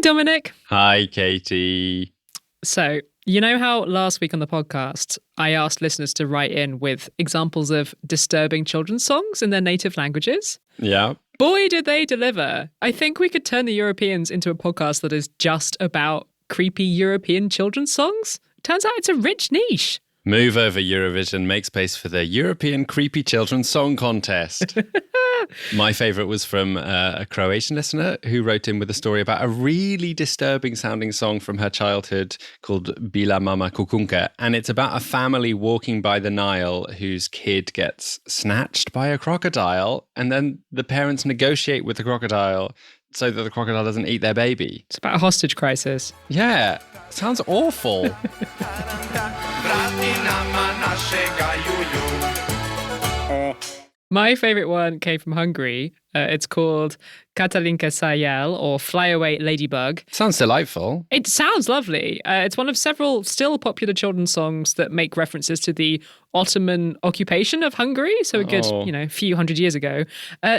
Dominic. Hi, Katy. So, you know how last week on the podcast, I asked listeners to write in with examples of disturbing children's songs in their native languages? Yeah. Boy, did they deliver. I think we could turn the Europeans into a podcast that is just about creepy European children's songs. Turns out it's a rich niche. Move over, Eurovision. Make space for the European Creepy Children's Song Contest. My favourite was from a Croatian listener who wrote in with a story about a really disturbing sounding song from her childhood called Bila Mama Kukunka. And it's about a family walking by the Nile whose kid gets snatched by a crocodile. And then the parents negotiate with the crocodile so that the crocodile doesn't eat their baby. It's about a hostage crisis. Yeah, sounds awful. My favourite one came from Hungary. It's called Katalinka Szájjel, or Fly Away Ladybug. Sounds delightful. It sounds lovely. It's one of several still popular children's songs that make references to the Ottoman occupation of Hungary, so a good, few hundred years ago.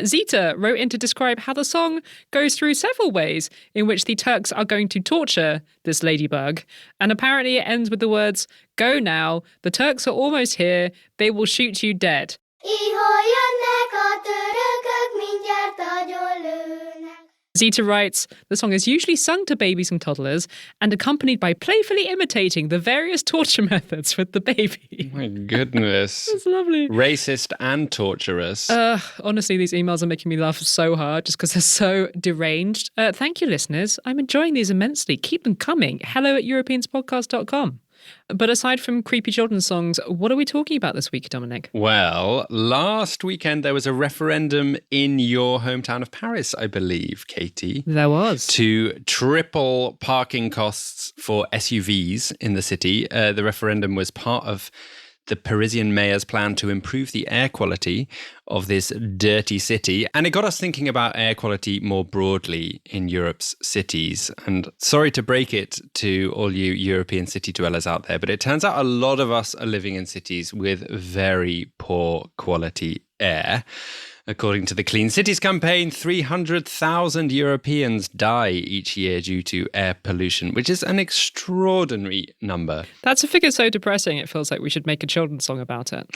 Zita wrote in to describe how the song goes through several ways in which the Turks are going to torture this ladybug. And apparently it ends with the words, "Go now, the Turks are almost here, they will shoot you dead." Zita writes, the song is usually sung to babies and toddlers and accompanied by playfully imitating the various torture methods with the baby. My goodness. That's lovely. Racist and torturous. Honestly, these emails are making me laugh so hard just because they're so deranged. Thank you, listeners. I'm enjoying these immensely. Keep them coming. hello@europeanspodcast.com. But aside from creepy children's songs, what are we talking about this week, Dominic? Well, last weekend there was a referendum in your hometown of Paris, I believe, Katy. There was. To triple parking costs for SUVs in the city. The referendum was part of the Parisian mayor's plan to improve the air quality of this dirty city. And it got us thinking about air quality more broadly in Europe's cities. And sorry to break it to all you European city dwellers out there, but it turns out a lot of us are living in cities with very poor quality air. According to the Clean Cities campaign, 300,000 Europeans die each year due to air pollution, which is an extraordinary number. That's a figure so depressing, it feels like we should make a children's song about it.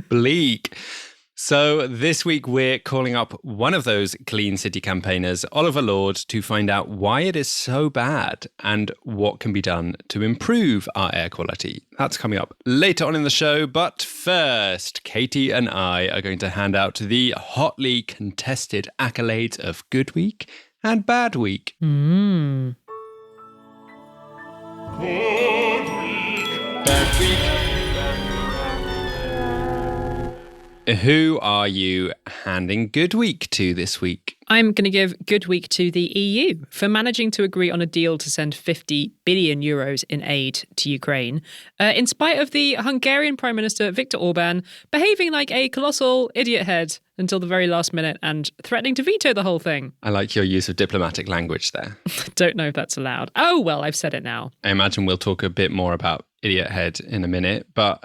Bleak. So this week we're calling up one of those Clean City campaigners, Oliver Lord, to find out why it is so bad and what can be done to improve our air quality. That's coming up later on in the show. But first, Katy and I are going to hand out the hotly contested accolades of Good Week and Bad Week. Mm. Good Week, Bad Week. Who are you handing Good Week to this week? I'm going to give Good Week to the EU for managing to agree on a deal to send 50 billion euros in aid to Ukraine, in spite of the Hungarian Prime Minister Viktor Orban behaving like a colossal idiot head until the very last minute and threatening to veto the whole thing. I like your use of diplomatic language there. Don't know if that's allowed. Oh, well, I've said it now. I imagine we'll talk a bit more about idiot head in a minute, but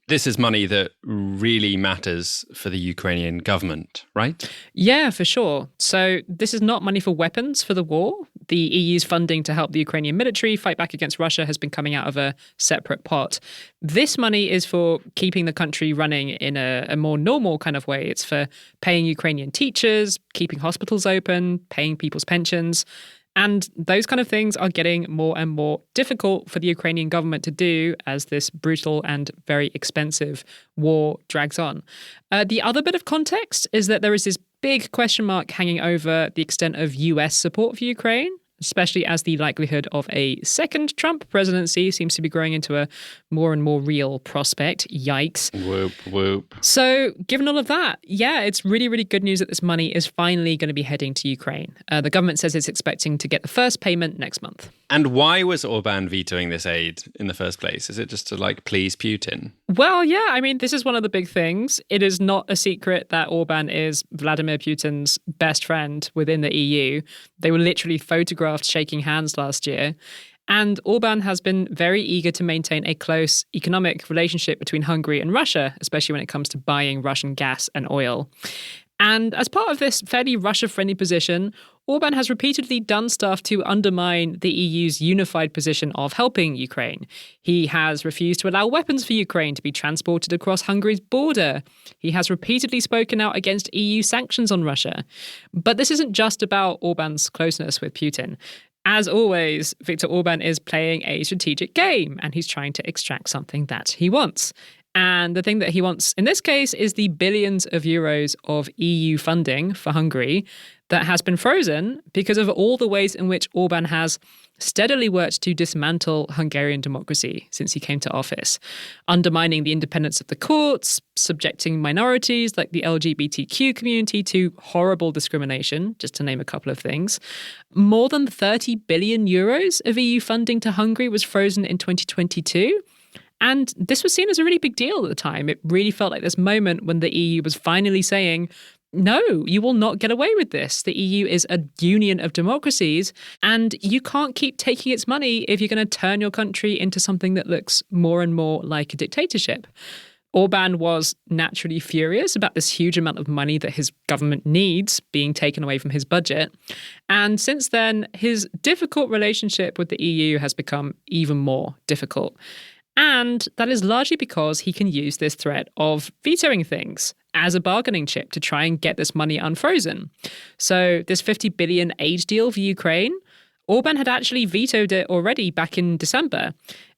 this is money that really matters for the Ukrainian government, right? Yeah, for sure. So this is not money for weapons for the war. The EU's funding to help the Ukrainian military fight back against Russia has been coming out of a separate pot. This money is for keeping the country running in a more normal kind of way. It's for paying Ukrainian teachers, keeping hospitals open, paying people's pensions. And those kind of things are getting more and more difficult for the Ukrainian government to do as this brutal and very expensive war drags on. The other bit of context is that there is this big question mark hanging over the extent of US support for Ukraine, especially as the likelihood of a second Trump presidency seems to be growing into a more and more real prospect. Yikes. Whoop, whoop. So given all of that, yeah, it's really, really good news that this money is finally going to be heading to Ukraine. The government says it's expecting to get the first payment next month. And why was Orban vetoing this aid in the first place? Is it just to, please Putin? Well, yeah, I mean, this is one of the big things. It is not a secret that Orban is Vladimir Putin's best friend within the EU. They were literally photographed shaking hands last year. And Orban has been very eager to maintain a close economic relationship between Hungary and Russia, especially when it comes to buying Russian gas and oil. And as part of this fairly Russia-friendly position, Orban has repeatedly done stuff to undermine the EU's unified position of helping Ukraine. He has refused to allow weapons for Ukraine to be transported across Hungary's border. He has repeatedly spoken out against EU sanctions on Russia. But this isn't just about Orban's closeness with Putin. As always, Viktor Orban is playing a strategic game, and he's trying to extract something that he wants. And the thing that he wants in this case is the billions of euros of EU funding for Hungary that has been frozen because of all the ways in which Orban has steadily worked to dismantle Hungarian democracy since he came to office, undermining the independence of the courts, subjecting minorities like the LGBTQ community to horrible discrimination, just to name a couple of things. More than 30 billion euros of EU funding to Hungary was frozen in 2022. And this was seen as a really big deal at the time. It really felt like this moment when the EU was finally saying, no, you will not get away with this. The EU is a union of democracies, and you can't keep taking its money if you're going to turn your country into something that looks more and more like a dictatorship. Orban was naturally furious about this huge amount of money that his government needs being taken away from his budget. And since then, his difficult relationship with the EU has become even more difficult. And that is largely because he can use this threat of vetoing things as a bargaining chip to try and get this money unfrozen. So this 50 billion aid deal for Ukraine, Orban had actually vetoed it already back in December.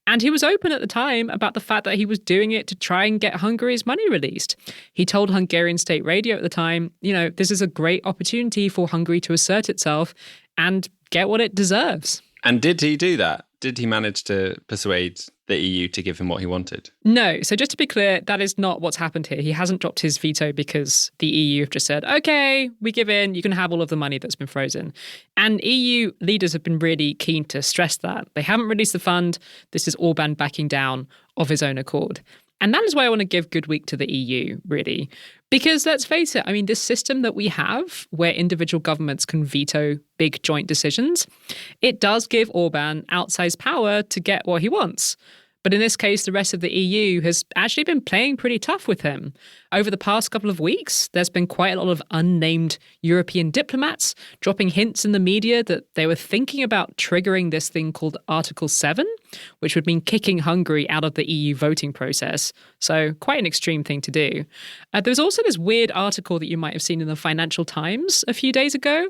And he was open at the time about the fact that he was doing it to try and get Hungary's money released. He told Hungarian state radio at the time, this is a great opportunity for Hungary to assert itself and get what it deserves. And did he do that? Did he manage to persuade the EU to give him what he wanted? No. So just to be clear, that is not what's happened here. He hasn't dropped his veto because the EU have just said, OK, we give in. You can have all of the money that's been frozen. And EU leaders have been really keen to stress that. They haven't released the fund. This is Orban backing down of his own accord. And that is why I want to give good week to the EU, really. Because let's face it, this system that we have where individual governments can veto big joint decisions, it does give Orban outsized power to get what he wants. But in this case, the rest of the EU has actually been playing pretty tough with him. Over the past couple of weeks, there's been quite a lot of unnamed European diplomats dropping hints in the media that they were thinking about triggering this thing called Article 7, which would mean kicking Hungary out of the EU voting process. So quite an extreme thing to do. There was also this weird article that you might have seen in the Financial Times a few days ago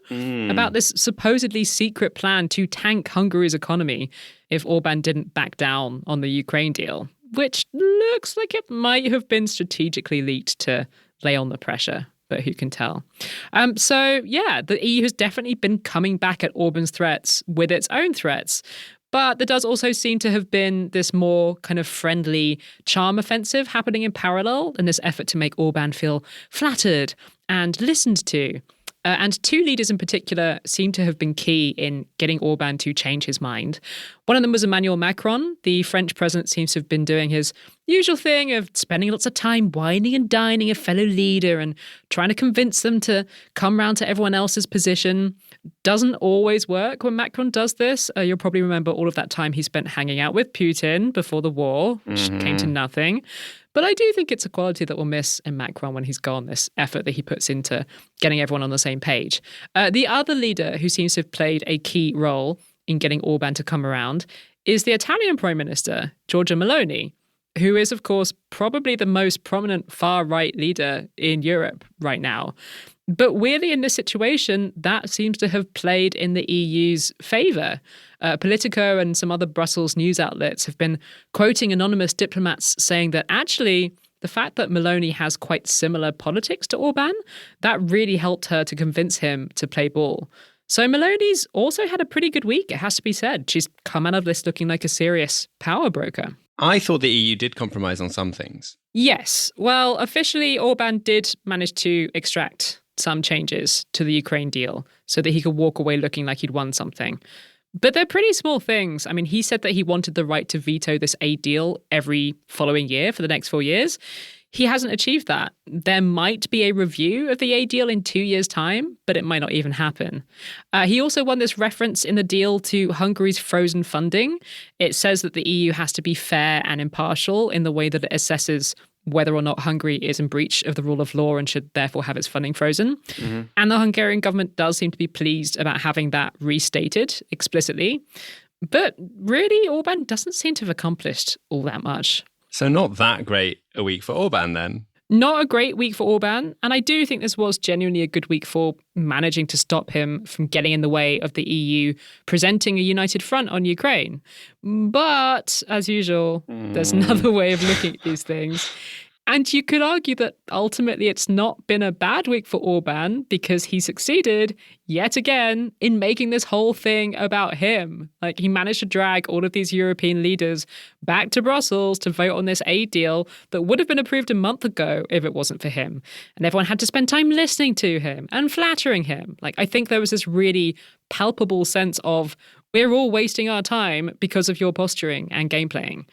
about this supposedly secret plan to tank Hungary's economy if Orban didn't back down on the Ukraine deal, which looks like it might have been strategically leaked to lay on the pressure, but who can tell? So the EU has definitely been coming back at Orban's threats with its own threats. But there does also seem to have been this more kind of friendly charm offensive happening in parallel in this effort to make Orban feel flattered and listened to. And two leaders in particular seem to have been key in getting Orban to change his mind. One of them was Emmanuel Macron. The French president seems to have been doing his usual thing of spending lots of time whining and dining a fellow leader and trying to convince them to come round to everyone else's position. Doesn't always work when Macron does this. You'll probably remember all of that time he spent hanging out with Putin before the war, which came to nothing. But I do think it's a quality that we'll miss in Macron when he's gone, this effort that he puts into getting everyone on the same page. The other leader who seems to have played a key role in getting Orban to come around is the Italian Prime Minister, Giorgia Meloni, who is, of course, probably the most prominent far-right leader in Europe right now. But weirdly, in this situation, that seems to have played in the EU's favour. Politico and some other Brussels news outlets have been quoting anonymous diplomats saying that actually the fact that Meloni has quite similar politics to Orban, that really helped her to convince him to play ball. So Meloni's also had a pretty good week, it has to be said. She's come out of this looking like a serious power broker. I thought the EU did compromise on some things. Yes. Well, officially, Orban did manage to extract some changes to the Ukraine deal so that he could walk away looking like he'd won something. But they're pretty small things. He said that he wanted the right to veto this aid deal every following year for the next 4 years. He hasn't achieved that. There might be a review of the aid deal in 2 years' time, but it might not even happen. He also won this reference in the deal to Hungary's frozen funding. It says that the EU has to be fair and impartial in the way that it assesses whether or not Hungary is in breach of the rule of law and should therefore have its funding frozen. And the Hungarian government does seem to be pleased about having that restated explicitly. But really, Orban doesn't seem to have accomplished all that much. So not that great a week for Orban then. Not a great week for Orban, and I do think this was genuinely a good week for managing to stop him from getting in the way of the EU presenting a united front on Ukraine. But, as usual, there's another way of looking at these things. And you could argue that ultimately it's not been a bad week for Orban because he succeeded yet again in making this whole thing about him. Like, he managed to drag all of these European leaders back to Brussels to vote on this aid deal that would have been approved a month ago if it wasn't for him. And everyone had to spend time listening to him and flattering him. Like, I think there was this really palpable sense of we're all wasting our time because of your posturing and game playing.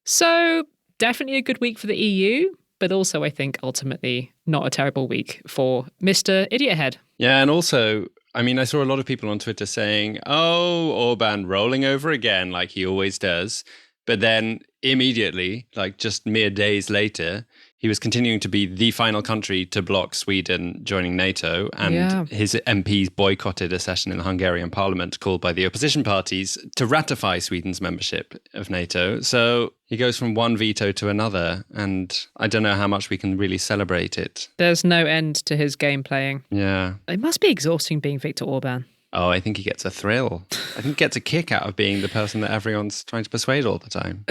So definitely a good week for the EU. But also, I think, ultimately, not a terrible week for Mr. Idiot Head. Yeah, and also, I mean, I saw a lot of people on Twitter saying, oh, Orban rolling over again, like he always does. But then immediately, like just mere days later, he was continuing to be the final country to block Sweden joining NATO. And his MPs boycotted a session in the Hungarian parliament called by the opposition parties to ratify Sweden's membership of NATO. So he goes from one veto to another. And I don't know how much we can really celebrate it. There's no end to his game playing. Yeah. It must be exhausting being Viktor Orban. Oh, I think he gets a thrill. I think he gets a kick out of being the person that everyone's trying to persuade all the time.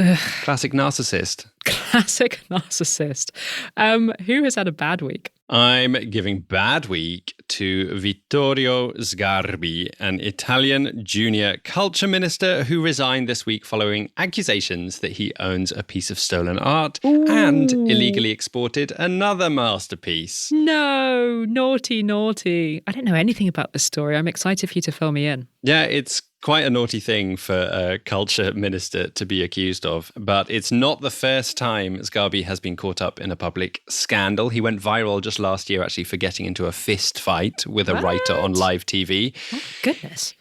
Classic narcissist. Classic narcissist. Who has had a bad week? I'm giving bad week to Vittorio Sgarbi, an Italian junior culture minister who resigned this week following accusations that he owns a piece of stolen art and illegally exported another masterpiece. No, naughty, naughty. I don't know anything about this story. I'm excited for you to fill me in. Yeah, it's quite a naughty thing for a culture minister to be accused of, but it's not the first time Sgarbi has been caught up in a public scandal. He went viral just last year actually for getting into a fist fight with a writer on live TV. Oh, goodness.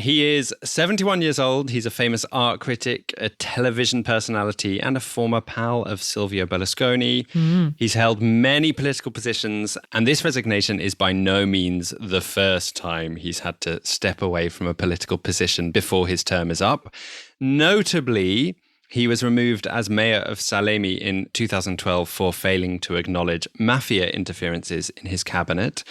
He is 71 years old. He's a famous art critic, a television personality, and a former pal of Silvio Berlusconi. He's held many political positions, and this resignation is by no means the first time he's had to step away from a political position before his term is up. Notably, he was removed as mayor of Salemi in 2012 for failing to acknowledge mafia interferences in his cabinet.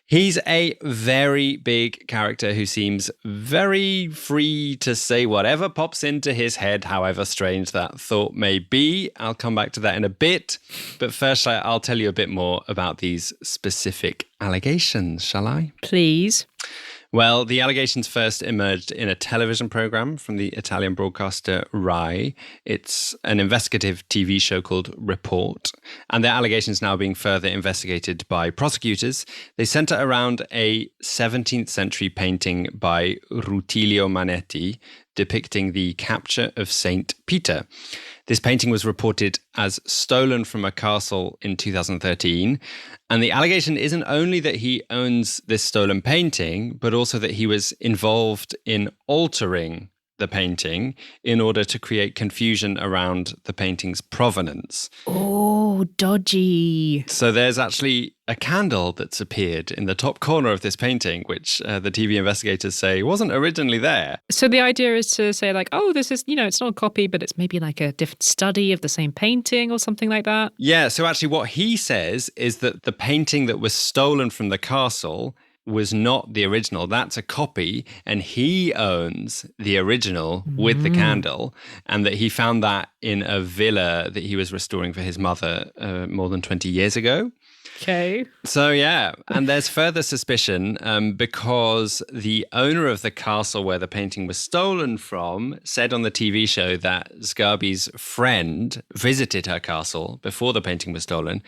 He's a very big character who seems very free to say whatever pops into his head, however strange that thought may be. I'll come back to that in a bit. But first, I'll tell you a bit more about these specific allegations, shall I? Please. Well, the allegations first emerged in a television program from the Italian broadcaster Rai. It's an investigative TV show called Report, and their allegations now being further investigated by prosecutors. They centre around a 17th century painting by Rutilio Manetti depicting the capture of Saint Peter. This painting was reported as stolen from a castle in 2013. And the allegation isn't only that he owns this stolen painting, but also that he was involved in altering the painting in order to create confusion around the painting's provenance. Oh, dodgy. So there's actually a candle that's appeared in the top corner of this painting, which the TV investigators say wasn't originally there. So the idea is to say like, oh, this is, it's not a copy, but it's maybe like a different study of the same painting or something like that. Yeah, so actually what he says is that the painting that was stolen from the castle was not the original. That's a copy, and he owns the original with the candle, and that he found that in a villa that he was restoring for his mother more than 20 years ago. Okay. So, yeah, and there's further suspicion because the owner of the castle where the painting was stolen from said on the TV show that Sgarbi's friend visited her castle before the painting was stolen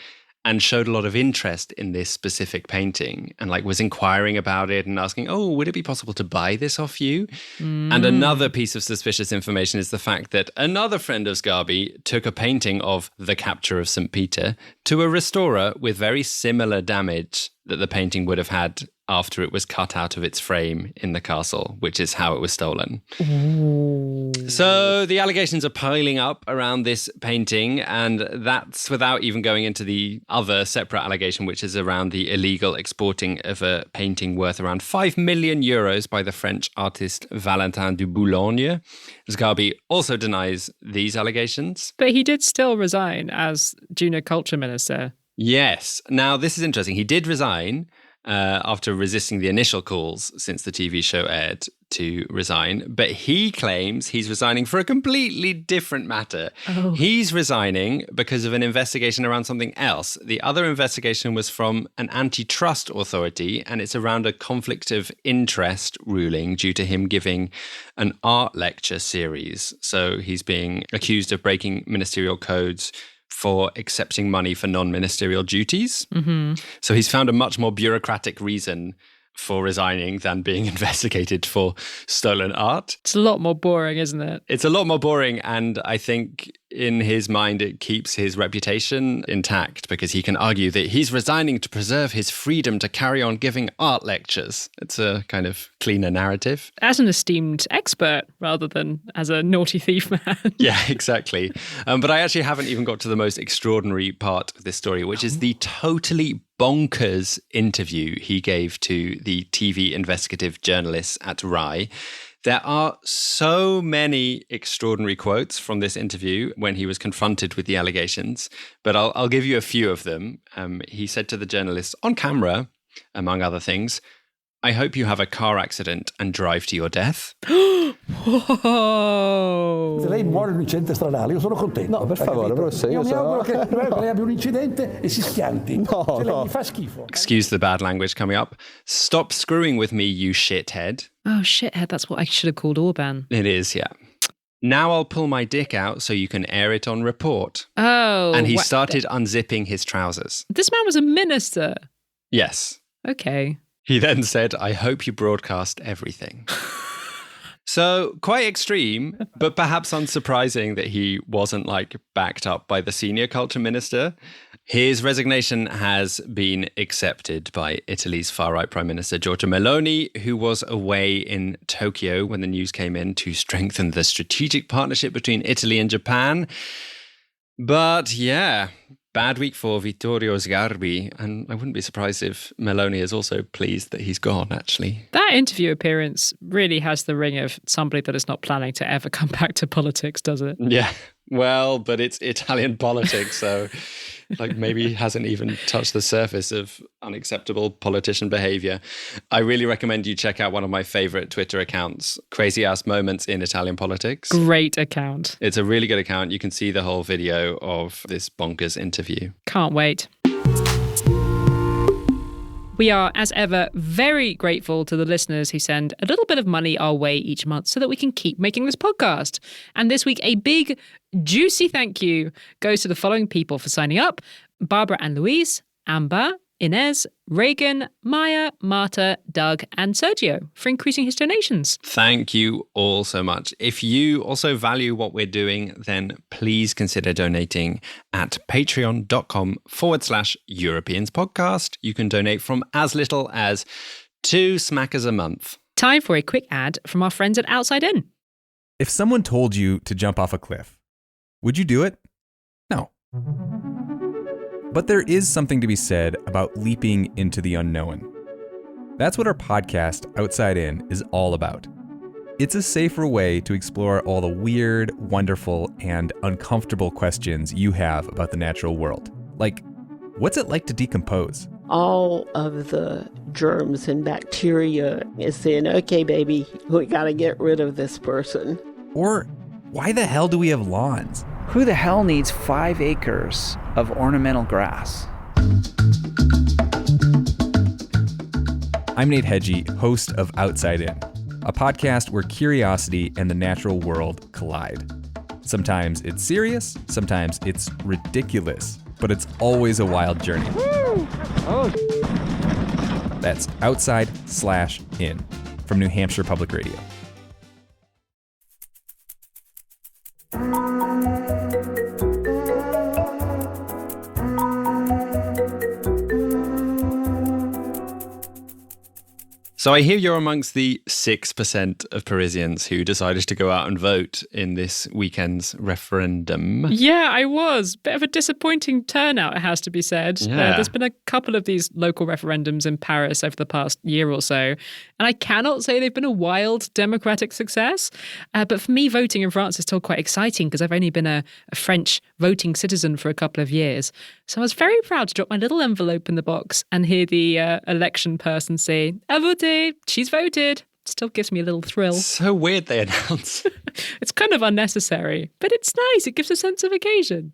and showed a lot of interest in this specific painting and was inquiring about it and asking, oh, would it be possible to buy this off you? And another piece of suspicious information is the fact that another friend of Sgarbi took a painting of the capture of St. Peter to a restorer with very similar damage that the painting would have had after it was cut out of its frame in the castle, which is how it was stolen. Ooh. So the allegations are piling up around this painting, and that's without even going into the other separate allegation, which is around the illegal exporting of a painting worth around 5 million euros by the French artist Valentin de Boulogne. Zgarbi also denies these allegations. But he did still resign as junior culture minister. Yes. Now, this is interesting. He did resign after resisting the initial calls since the TV show aired to resign. But he claims he's resigning for a completely different matter. Oh. He's resigning because of an investigation around something else. The other investigation was from an antitrust authority, and it's around a conflict of interest ruling due to him giving an art lecture series. So he's being accused of breaking ministerial codes for accepting money for non-ministerial duties. Mm-hmm. So he's found a much more bureaucratic reason for resigning than being investigated for stolen art. It's a lot more boring, isn't it? It's a lot more boring, and I think in his mind it keeps his reputation intact because he can argue that he's resigning to preserve his freedom to carry on giving art lectures. It's a kind of cleaner narrative. As an esteemed expert rather than as a naughty thief man. Yeah, exactly. But I actually haven't even got to the most extraordinary part of this story, which is the totally bonkers interview he gave to the TV investigative journalists at RAI. There are so many extraordinary quotes from this interview when he was confronted with the allegations, but I'll give you a few of them. He said to the journalists on camera, among other things, "I hope you have a car accident and drive to your death." Whoa! Se lei muore in un incidente stradale, io sono contento. No, per favore, professore, io mi auguro che no. lei abbia un incidente e si schianti. No, Se lei no. mi fa schifo. Excuse the bad language coming up. "Stop screwing with me, you shithead." Oh, shithead, that's what I should have called Orban. It is, yeah. "Now I'll pull my dick out so you can air it on report." Oh. And he started unzipping his trousers. This man was a minister. Yes. Okay. He then said, "I hope you broadcast everything." So quite extreme, but perhaps unsurprising that he wasn't backed up by the senior culture minister. His resignation has been accepted by Italy's far-right Prime Minister Giorgia Meloni, who was away in Tokyo when the news came in to strengthen the strategic partnership between Italy and Japan. But yeah, bad week for Vittorio Sgarbi, and I wouldn't be surprised if Meloni is also pleased that he's gone, actually. That interview appearance really has the ring of somebody that is not planning to ever come back to politics, does it? Yeah, well, but it's Italian politics, so maybe hasn't even touched the surface of unacceptable politician behavior. I really recommend you check out one of my favorite Twitter accounts, Crazy Ass Moments in Italian Politics. Great account. It's a really good account. You can see the whole video of this bonkers interview. Can't wait. We are, as ever, very grateful to the listeners who send a little bit of money our way each month so that we can keep making this podcast. And this week, a big, juicy thank you goes to the following people for signing up: Barbara and Louise, Amber, Inez, Reagan, Maya, Marta, Doug, and Sergio for increasing his donations. Thank you all so much. If you also value what we're doing, then please consider donating at patreon.com/Europeans podcast. You can donate from as little as 2 smackers a month. Time for a quick ad from our friends at Outside In. If someone told you to jump off a cliff, would you do it? No. But there is something to be said about leaping into the unknown. That's what our podcast, Outside In, is all about. It's a safer way to explore all the weird, wonderful, and uncomfortable questions you have about the natural world. Like, what's it like to decompose? All of the germs and bacteria is saying, okay, baby, we gotta get rid of this person. Or, why the hell do we have lawns? Who the hell needs 5 acres of ornamental grass? I'm Nate Hedgie, host of Outside In, a podcast where curiosity and the natural world collide. Sometimes it's serious, sometimes it's ridiculous, but it's always a wild journey. That's Outside/In from New Hampshire Public Radio. So I hear you're amongst the 6% of Parisians who decided to go out and vote in this weekend's referendum. Yeah, I was. Bit of a disappointing turnout, it has to be said. Yeah. There's been a couple of these local referendums in Paris over the past year or so, and I cannot say they've been a wild democratic success. But for me, voting in France is still quite exciting because I've only been a French voting citizen for a couple of years. So I was very proud to drop my little envelope in the box and hear the election person say, "A voté, she's voted." Still gives me a little thrill. So weird they announce. It's kind of unnecessary, but it's nice. It gives a sense of occasion.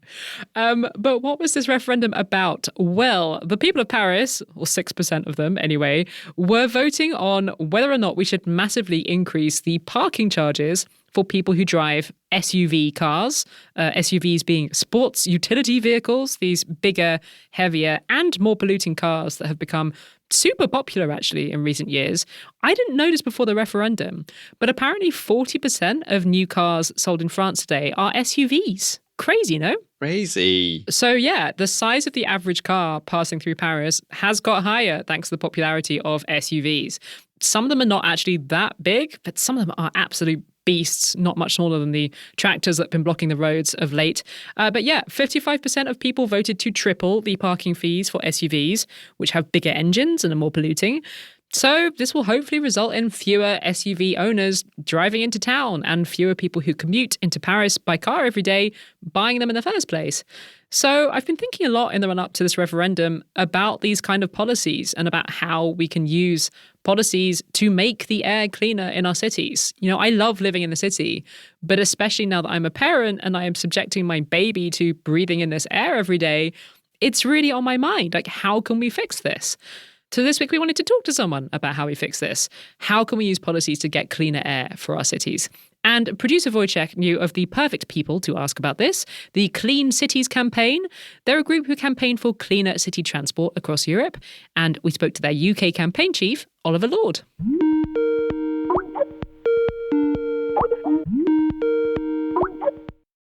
But what was this referendum about? Well, the people of Paris, or 6% of them anyway, were voting on whether or not we should massively increase the parking charges for people who drive SUV cars, SUVs being sports utility vehicles, these bigger, heavier, and more polluting cars that have become super popular actually in recent years. I didn't notice before the referendum, but apparently 40% of new cars sold in France today are SUVs. Crazy, no? Crazy. So yeah, the size of the average car passing through Paris has got higher thanks to the popularity of SUVs. Some of them are not actually that big, but some of them are absolute beasts, not much smaller than the tractors that have been blocking the roads of late. But yeah, 55% of people voted to triple the parking fees for SUVs, which have bigger engines and are more polluting. So this will hopefully result in fewer SUV owners driving into town and fewer people who commute into Paris by car every day buying them in the first place. So I've been thinking a lot in the run-up to this referendum about these kind of policies and about how we can use policies to make the air cleaner in our cities. You know, I love living in the city, but especially now that I'm a parent and I am subjecting my baby to breathing in this air every day, it's really on my mind. Like, how can we fix this? So this week we wanted to talk to someone about how we fix this. How can we use policies to get cleaner air for our cities? And producer Wojciech knew of the perfect people to ask about this, the Clean Cities campaign. They're a group who campaign for cleaner city transport across Europe. And we spoke to their UK campaign chief, Oliver Lord.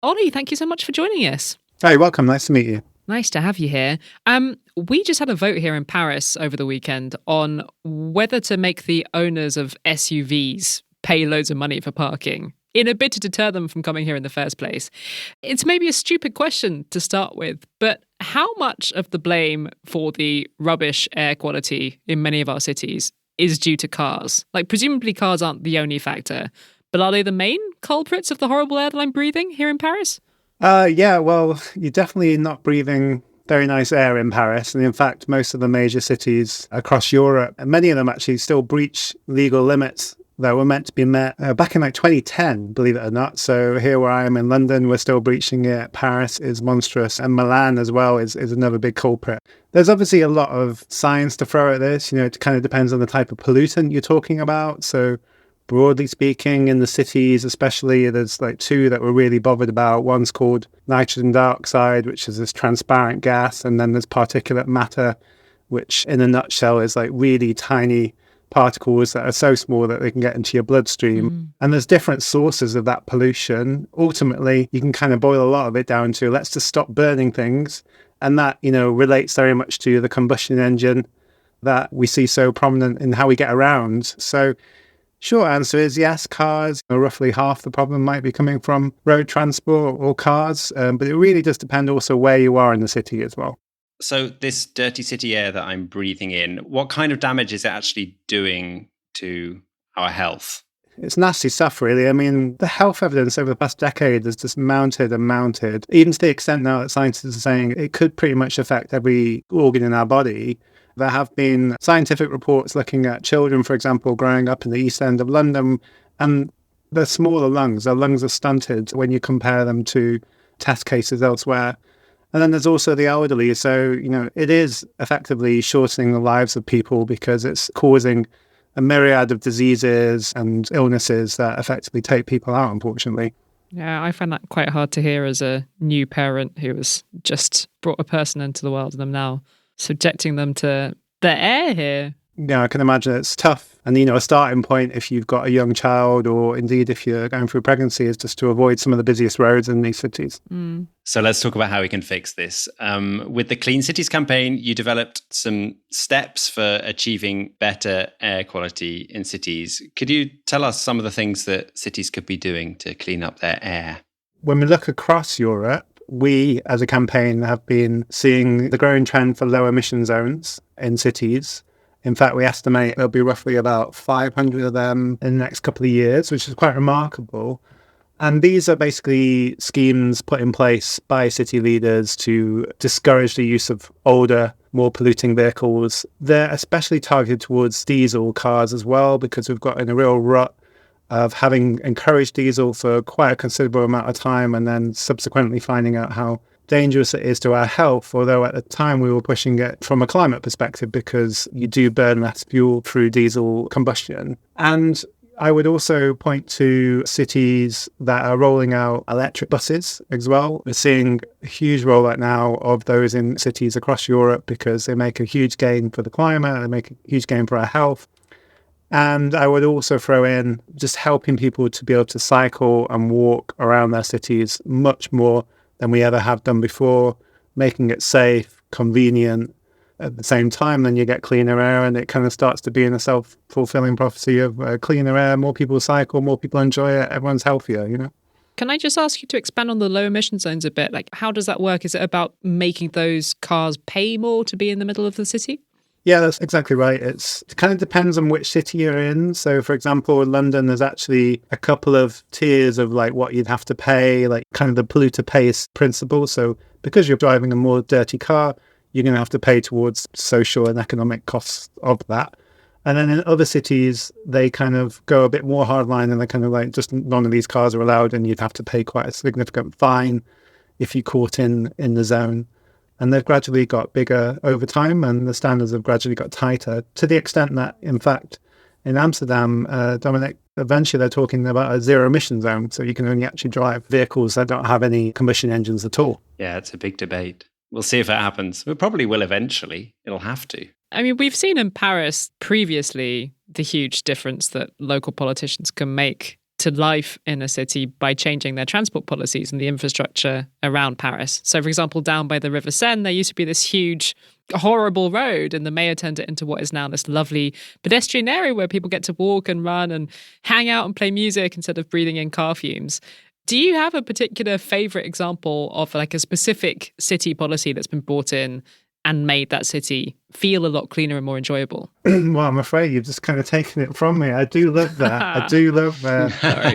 Ollie, thank you so much for joining us. Hey, welcome. Nice to meet you. Nice to have you here. We just had a vote here in Paris over the weekend on whether to make the owners of SUVs pay loads of money for parking in a bid to deter them from coming here in the first place. It's maybe a stupid question to start with, but how much of the blame for the rubbish air quality in many of our cities is due to cars? Like, presumably cars aren't the only factor, but are they the main culprits of the horrible air that I'm breathing here in Paris? Yeah, well, you're definitely not breathing very nice air in Paris. And in fact, most of the major cities across Europe, and many of them actually still breach legal limits that were meant to be met back in like 2010, believe it or not. So here where I am in London, we're still breaching it. Paris is monstrous. And Milan as well is another big culprit. There's obviously a lot of science to throw at this. You know, it kind of depends on the type of pollutant you're talking about. So broadly speaking, in the cities especially, there's like two that we're really bothered about. One's called nitrogen dioxide, which is this transparent gas. And then there's particulate matter, which in a nutshell is like really tiny particles that are so small that they can get into your bloodstream. And there's different sources of that pollution. Ultimately, you can kind of boil a lot of it down to let's just stop burning things. And that, you know, relates very much to the combustion engine that we see so prominent in how we get around. So short answer is yes, cars, roughly half the problem might be coming from road transport or cars, but it really does depend also where you are in the city as well. So this dirty city air that I'm breathing in, what kind of damage is it actually doing to our health? It's nasty stuff, really. I mean, the health evidence over the past decade has just mounted and mounted, even to the extent now that scientists are saying it could pretty much affect every organ in our body. There have been scientific reports looking at children, for example, growing up in the East End of London, and their smaller lungs, their lungs are stunted when you compare them to test cases elsewhere. And then there's also the elderly. So, you know, it is effectively shortening the lives of people because it's causing a myriad of diseases and illnesses that effectively take people out, unfortunately. Yeah, I find that quite hard to hear as a new parent who has just brought a person into the world and I'm now subjecting them to the air here. I can imagine it's tough. And, a starting point if you've got a young child or indeed if you're going through pregnancy is just to avoid some of the busiest roads in these cities. So let's talk about how we can fix this. With the Clean Cities campaign, you developed some steps for achieving better air quality in cities. Could you tell us some of the things that cities could be doing to clean up their air? When we look across Europe, we as a campaign have been seeing the growing trend for low emission zones in cities. In fact, we estimate there'll be roughly about 500 of them in the next couple of years, which is quite remarkable. And these are basically schemes put in place by city leaders to discourage the use of older, more polluting vehicles. They're especially targeted towards diesel cars as well, because we've got in a real rut of having encouraged diesel for quite a considerable amount of time and then subsequently finding out how dangerous it is to our health, although at the time we were pushing it from a climate perspective because you do burn less fuel through diesel combustion. And I would also point to cities that are rolling out electric buses as well. We're seeing a huge rollout now of those in cities across Europe because they make a huge gain for the climate, they make a huge gain for our health. And I would also throw in just helping people to be able to cycle and walk around their cities much more than we ever have done before, making it safe, convenient. At the same time, then you get cleaner air, and it kind of starts to be in a self-fulfilling prophecy of cleaner air. More people cycle, more people enjoy it, everyone's healthier, Can I just ask you to expand on the low emission zones a bit? Like, how does that work? Is it about making those cars pay more to be in the middle of the city? Yeah, that's exactly right. It kind of depends on which city you're in. So, for example, in London, there's actually a couple of tiers of like what you'd have to pay, like kind of the polluter pays principle. So because you're driving a more dirty car, you're going to have to pay towards social and economic costs of that. And then in other cities, they kind of go a bit more hardline and they're kind of like just none of these cars are allowed and you'd have to pay quite a significant fine if you caught in the zone. And they've gradually got bigger over time and the standards have gradually got tighter to the extent that, in fact, in Amsterdam, Dominic, eventually they're talking about a zero emission zone. So you can only actually drive vehicles that don't have any combustion engines at all. Yeah, it's a big debate. We'll see if it happens. We probably will eventually. It'll have to. I mean, we've seen in Paris previously the huge difference that local politicians can make to life in a city by changing their transport policies and the infrastructure around Paris. So, for example, down by the River Seine, there used to be this huge, horrible road, and the mayor turned it into what is now this lovely pedestrian area where people get to walk and run and hang out and play music instead of breathing in car fumes. Do you have a particular favorite example of like a specific city policy that's been brought in and made that city feel a lot cleaner and more enjoyable? Well, I'm afraid you've just kind of taken it from me. I do love that. I do love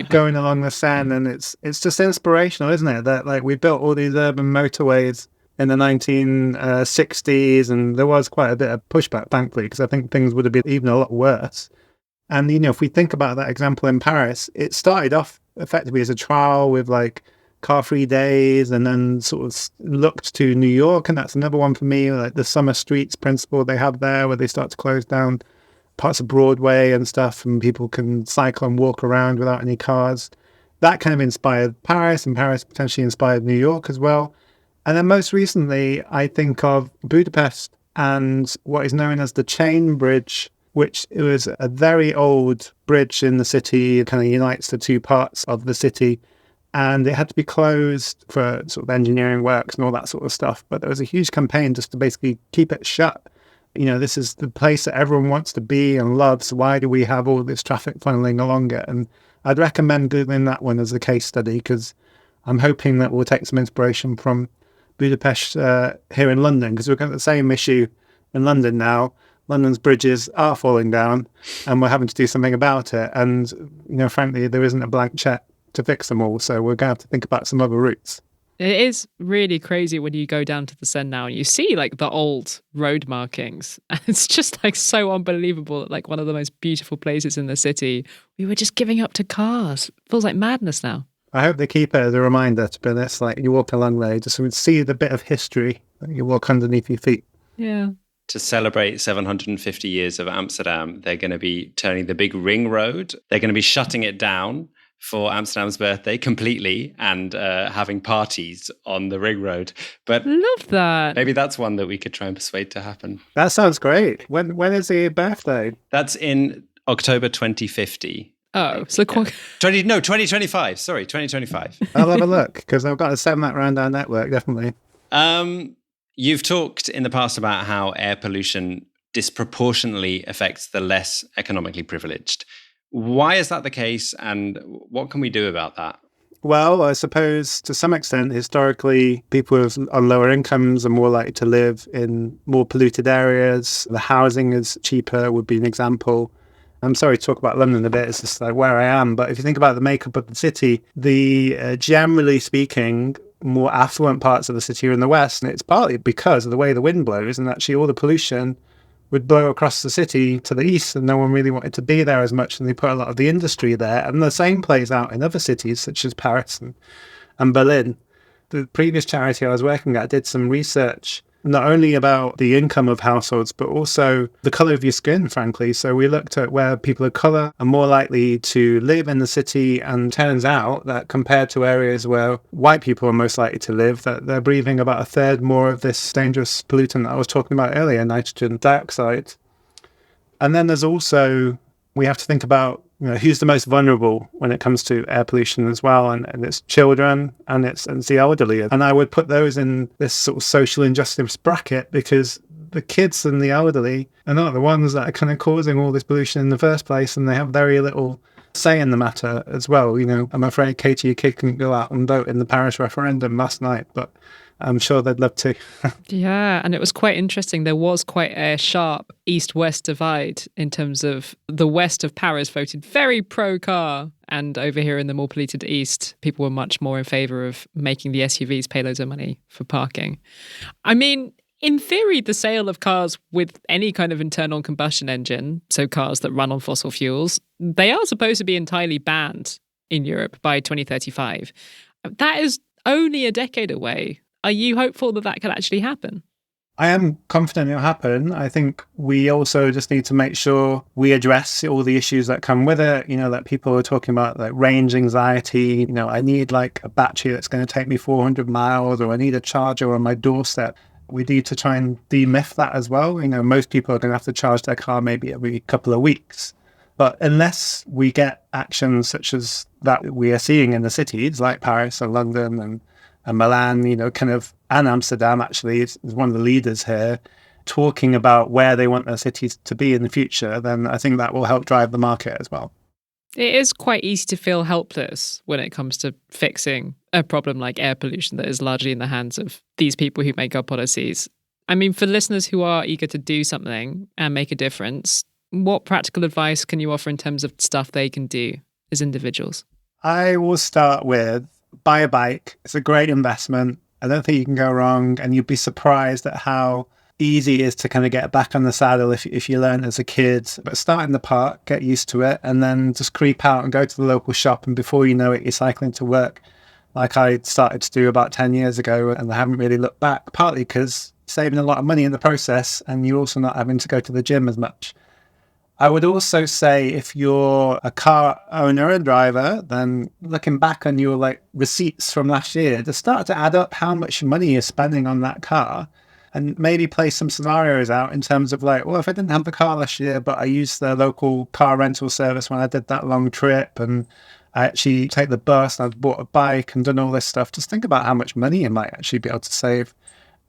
going along the Seine, and it's just inspirational, isn't it? That like we built all these urban motorways in the 1960s, and there was quite a bit of pushback, thankfully, because I think things would have been even a lot worse. And if we think about that example in Paris, it started off effectively as a trial with like car-free days, and then sort of looked to New York, and that's another one for me, like the summer streets principle they have there, where they start to close down parts of Broadway and stuff, and people can cycle and walk around without any cars. That kind of inspired Paris, and Paris potentially inspired New York as well. And then most recently, I think of Budapest and what is known as the Chain Bridge, which it was a very old bridge in the city. It kind of unites the two parts of the city. And it had to be closed for sort of engineering works and all that sort of stuff. But there was a huge campaign just to basically keep it shut. This is the place that everyone wants to be and loves. Why do we have all this traffic funneling along it? And I'd recommend Googling that one as a case study, because I'm hoping that we'll take some inspiration from Budapest here in London, because we've got the same issue in London now. London's bridges are falling down and we're having to do something about it. And, frankly, there isn't a blank check to fix them all. So we're going to have to think about some other routes. It is really crazy when you go down to the Seine now and you see like the old road markings. And it's just like so unbelievable that like one of the most beautiful places in the city, we were just giving up to cars. It feels like madness now. I hope they keep it as a reminder, to be honest, like you walk along there, just see the bit of history that you walk underneath your feet. Yeah. To celebrate 750 years of Amsterdam, they're going to be turning the big ring road. They're going to be shutting it down for Amsterdam's birthday completely and having parties on the ring road. But Love that. maybe that's one that we could try and persuade to happen. That sounds great. When is the birthday? That's in October 2050. Oh, so quite... 2025. Sorry, 2025. I'll have a look because I've got to send that around our network, definitely. You've talked in the past about how air pollution disproportionately affects the less economically privileged. Why is that the case, and what can we do about that? Well, I suppose to some extent, historically, people on lower incomes are more likely to live in more polluted areas. The housing is cheaper, would be an example. I'm sorry to talk about London a bit, it's just like where I am. But if you think about the makeup of the city, the generally speaking, more affluent parts of the city are in the west. And it's partly because of the way the wind blows, and actually all the pollution would blow across the city to the east, and no one really wanted to be there as much, and they put a lot of the industry there. And the same plays out in other cities such as Paris and Berlin. The previous charity I was working at did some research not only about the income of households, but also the colour of your skin, frankly. So we looked at where people of colour are more likely to live in the city, and turns out that compared to areas where white people are most likely to live, that they're breathing about a third more of this dangerous pollutant that I was talking about earlier, nitrogen dioxide. And then there's also, we have to think about, who's the most vulnerable when it comes to air pollution as well, and it's children and it's the elderly. And I would put those in this sort of social injustice bracket, because the kids and the elderly are not the ones that are kind of causing all this pollution in the first place, and they have very little say in the matter as well. I'm afraid, Katy, your kid couldn't go out and vote in the Paris referendum last night, but I'm sure they'd love to. Yeah, and it was quite interesting. There was quite a sharp east-west divide in terms of the west of Paris voted very pro-car, and over here in the more polluted east, people were much more in favour of making the SUVs pay loads of money for parking. I mean, in theory, the sale of cars with any kind of internal combustion engine, so cars that run on fossil fuels, they are supposed to be entirely banned in Europe by 2035. That is only a decade away. Are you hopeful that that could actually happen? I am confident it'll happen. I think we also just need to make sure we address all the issues that come with it. That people are talking about, like range anxiety. I need like a battery that's going to take me 400 miles, or I need a charger on my doorstep. We need to try and demyth that as well. Most people are going to have to charge their car maybe every couple of weeks. But unless we get actions such as that we are seeing in the cities like Paris and London and Milan, and Amsterdam actually is one of the leaders here, talking about where they want their cities to be in the future, then I think that will help drive the market as well. It is quite easy to feel helpless when it comes to fixing a problem like air pollution that is largely in the hands of these people who make our policies. I mean, for listeners who are eager to do something and make a difference, what practical advice can you offer in terms of stuff they can do as individuals? I will start with buy a bike. It's a great investment. I don't think you can go wrong, and you'd be surprised at how easy it is to kind of get back on the saddle if you learn as a kid. But start in the park, get used to it, and then just creep out and go to the local shop, and before you know it, you're cycling to work like I started to do about 10 years ago, and I haven't really looked back, partly because saving a lot of money in the process, and you're also not having to go to the gym as much. I would also say if you're a car owner and driver, then looking back on your receipts from last year, to start to add up how much money you're spending on that car, and maybe play some scenarios out in terms of if I didn't have the car last year, but I used the local car rental service when I did that long trip, and I actually take the bus and I've bought a bike and done all this stuff, just think about how much money you might actually be able to save.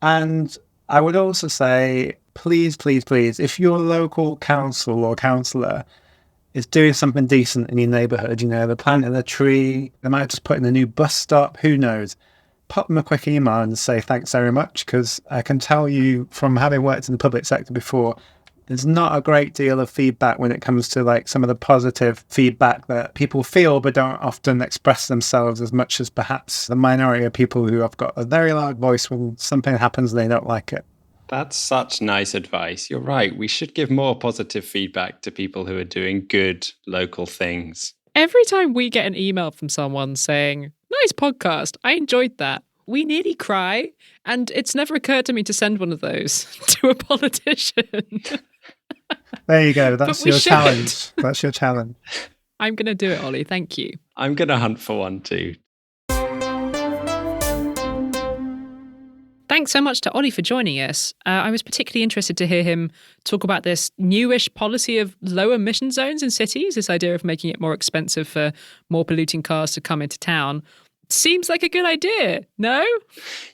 And I would also say, please, please, please, if your local council or councillor is doing something decent in your neighbourhood, they're planting a tree, they might just put in a new bus stop, who knows, pop them a quick email and say thanks very much, because I can tell you from having worked in the public sector before, there's not a great deal of feedback when it comes to some of the positive feedback that people feel but don't often express themselves as much as perhaps the minority of people who have got a very loud voice when something happens and they don't like it. That's such nice advice. You're right. We should give more positive feedback to people who are doing good local things. Every time we get an email from someone saying, nice podcast, I enjoyed that, we nearly cry. And it's never occurred to me to send one of those to a politician. There you go. That's your challenge. That's your challenge. I'm going to do it, Ollie. Thank you. I'm going to hunt for one too. Thanks so much to Ollie for joining us. I was particularly interested to hear him talk about this newish policy of low emission zones in cities, this idea of making it more expensive for more polluting cars to come into town. Seems like a good idea, no?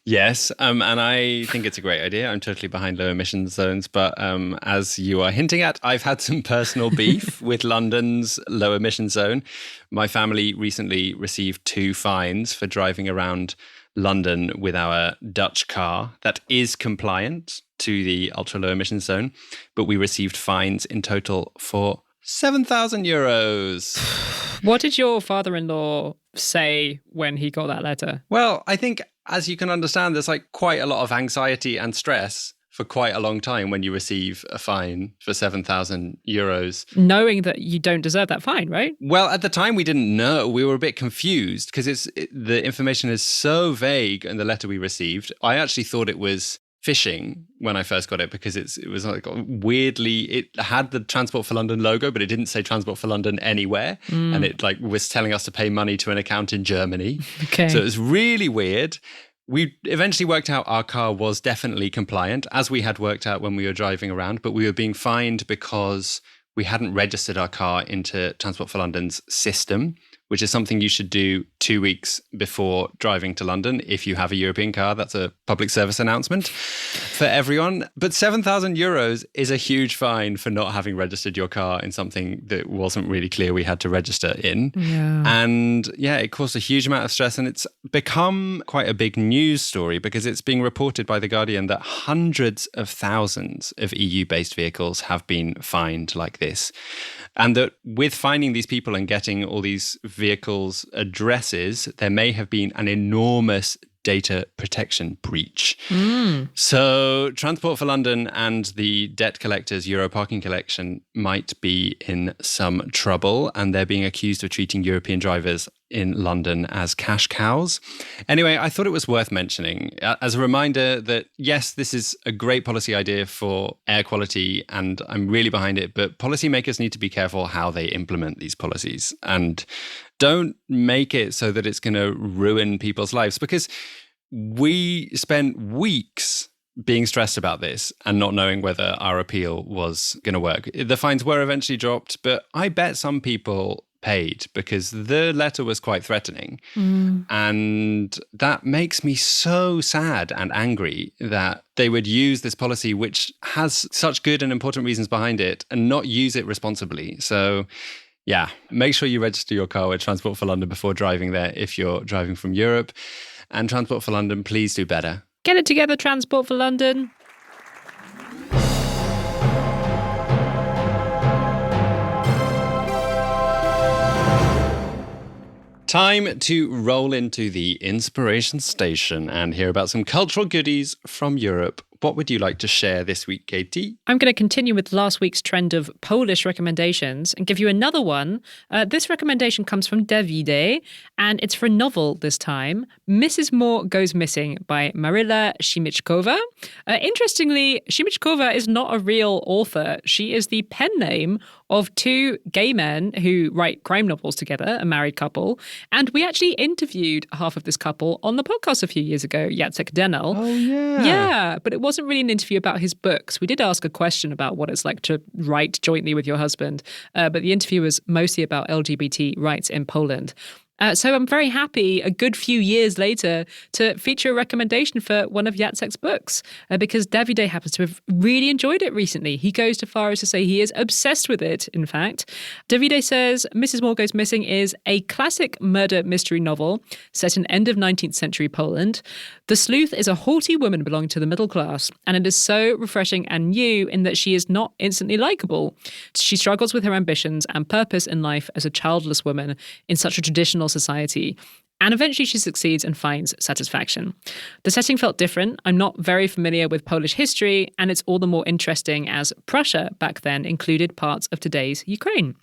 Yes, and I think it's a great idea. I'm totally behind low emission zones. But as you are hinting at, I've had some personal beef with London's low emission zone. My family recently received 2 fines for driving around London with our Dutch car that is compliant to the ultra low emission zone, but we received fines in total for €7,000. What did your father-in-law say when he got that letter? Well, I think, as you can understand, there's like quite a lot of anxiety and stress for quite a long time when you receive a fine for €7,000. Knowing that you don't deserve that fine, right? Well, at the time we didn't know. We were a bit confused because the information is so vague in the letter we received. I actually thought it was phishing when I first got it because it was like weirdly, it had the Transport for London logo, but it didn't say Transport for London anywhere. And it like was telling us to pay money to an account in Germany. Okay. So it was really weird. We eventually worked out our car was definitely compliant, as we had worked out when we were driving around, but we were being fined because we hadn't registered our car into Transport for London's system, which is something you should do 2 weeks before driving to London. If you have a European car, that's a public service announcement for everyone. But €7,000 is a huge fine for not having registered your car in something that wasn't really clear we had to register in. Yeah. And yeah, it caused a huge amount of stress, and it's become quite a big news story because it's being reported by The Guardian that hundreds of thousands of EU-based vehicles have been fined like this. And that with finding these people and getting all these vehicles' addresses, there may have been an enormous data protection breach. So Transport for London and the debt collectors, Euro Parking Collection, might be in some trouble, and they're being accused of treating European drivers in London as cash cows. Anyway, I thought it was worth mentioning as a reminder that, yes, this is a great policy idea for air quality, and I'm really behind it, but policymakers need to be careful how they implement these policies and don't make it so that it's going to ruin people's lives, because we spent weeks being stressed about this and not knowing whether our appeal was going to work. The fines were eventually dropped, but I bet some people paid because the letter was quite threatening. And that makes me so sad and angry that they would use this policy, which has such good and important reasons behind it, and not use it responsibly. So yeah, make sure you register your car with Transport for London before driving there if you're driving from Europe. And Transport for London, please do better. Get it together, Transport for London. Time to roll into the Inspiration Station and hear about some cultural goodies from Europe. What would you like to share this week, Katy? I'm going to continue with last week's trend of Polish recommendations and give you another one. This recommendation comes from Davide, and it's for a novel this time, Mrs. Moore Goes Missing by Maryla Simiczkowa. Interestingly, Simiczkowa is not a real author. She is the pen name of 2 gay men who write crime novels together, a married couple. And we actually interviewed half of this couple on the podcast a few years ago, Jacek Denel. Oh, yeah. Yeah, but it wasn't really an interview about his books. We did ask a question about what it's like to write jointly with your husband, but the interview was mostly about LGBT rights in Poland. So I'm very happy a good few years later to feature a recommendation for one of Jacek's books because Davide happens to have really enjoyed it recently. He goes so far as to say he is obsessed with it, in fact. Davide says Mrs. Moore Goes Missing is a classic murder mystery novel set in end of 19th century Poland. The sleuth is a haughty woman belonging to the middle class, and it is so refreshing and new in that she is not instantly likable. She struggles with her ambitions and purpose in life as a childless woman in such a traditional society. And eventually she succeeds and finds satisfaction. The setting felt different. I'm not very familiar with Polish history, and it's all the more interesting as Prussia back then included parts of today's Ukraine.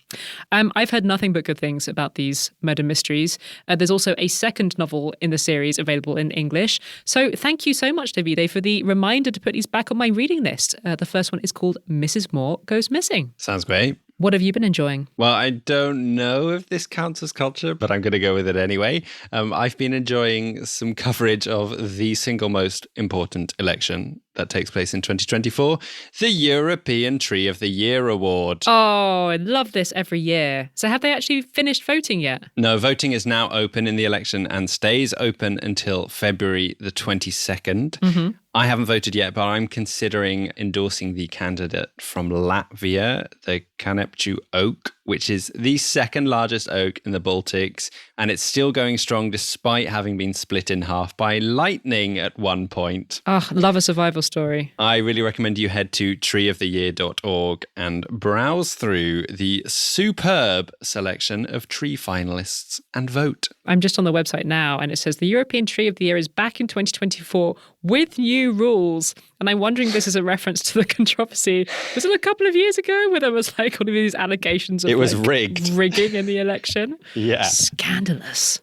I've heard nothing but good things about these murder mysteries. There's also a second novel in the series available in English. So thank you so much, Davide, for the reminder to put these back on my reading list. The first one is called Mrs. Moore Goes Missing. Sounds great. What have you been enjoying? Well, I don't know if this counts as culture, but I'm going to go with it anyway. I've been enjoying some coverage of the single most important election that takes place in 2024, the European Tree of the Year Award. Oh, I love this every year. So have they actually finished voting yet? No, voting is now open in the election and stays open until February the 22nd. Mm-hmm. I haven't voted yet, but I'm considering endorsing the candidate from Latvia, the Kanepju oak, which is the second largest oak in the Baltics. And it's still going strong despite having been split in half by lightning at one point. Oh, love a survival story. I really recommend you head to treeoftheyear.org and browse through the superb selection of tree finalists and vote. I'm just on the website now, and it says the European Tree of the Year is back in 2024 with new rules. And I'm wondering if this is a reference to the controversy. Was it a couple of years ago where there was like all of these allegations of it was rigged. Rigging in the election? Yeah. Scandalous.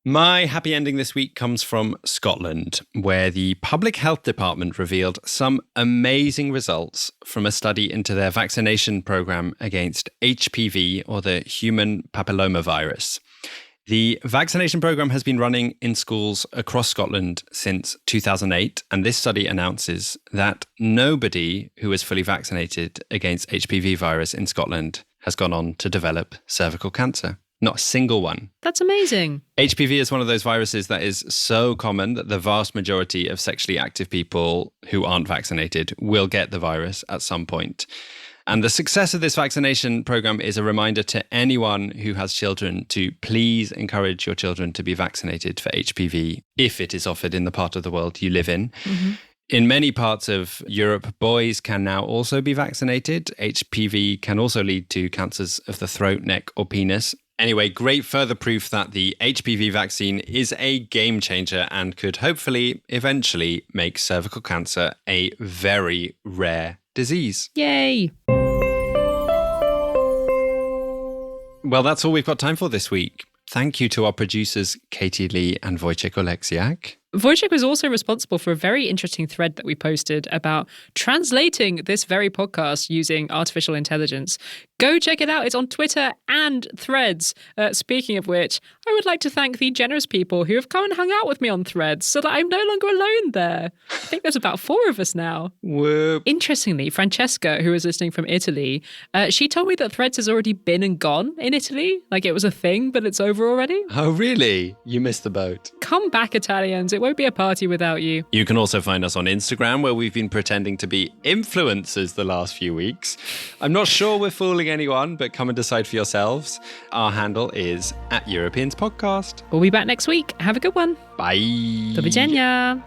My happy ending this week comes from Scotland, where the Public Health Department revealed some amazing results from a study into their vaccination programme against HPV, or the human papillomavirus. The vaccination programme has been running in schools across Scotland since 2008, and this study announces that nobody who is fully vaccinated against HPV virus in Scotland has gone on to develop cervical cancer. Not a single one. That's amazing. HPV is one of those viruses that is so common that the vast majority of sexually active people who aren't vaccinated will get the virus at some point. And the success of this vaccination program is a reminder to anyone who has children to please encourage your children to be vaccinated for HPV if it is offered in the part of the world you live in. Mm-hmm. In many parts of Europe, boys can now also be vaccinated. HPV can also lead to cancers of the throat, neck, or penis. Anyway, great further proof that the HPV vaccine is a game changer and could hopefully eventually make cervical cancer a very rare disease. Yay! Well, that's all we've got time for this week. Thank you to our producers, Katy Lee and Wojciech Oleksiak. Wojciech was also responsible for a very interesting thread that we posted about translating this very podcast using artificial intelligence. Go check it out. It's on Twitter and Threads. Speaking of which, I would like to thank the generous people who have come and hung out with me on Threads so that I'm no longer alone there. I think there's about 4 of us now. Whoop. Interestingly, Francesca, who was listening from Italy, she told me that Threads has already been and gone in Italy. Like it was a thing, but it's over already. Oh, really? You missed the boat. Come back, Italians. It won't be a party without you. You can also find us on Instagram, where we've been pretending to be influencers the last few weeks. I'm not sure we're fooling anyone, but come and decide for yourselves. Our handle is @EuropeansPodcast. We'll be back next week. Have a good one. Bye. Do widzenia.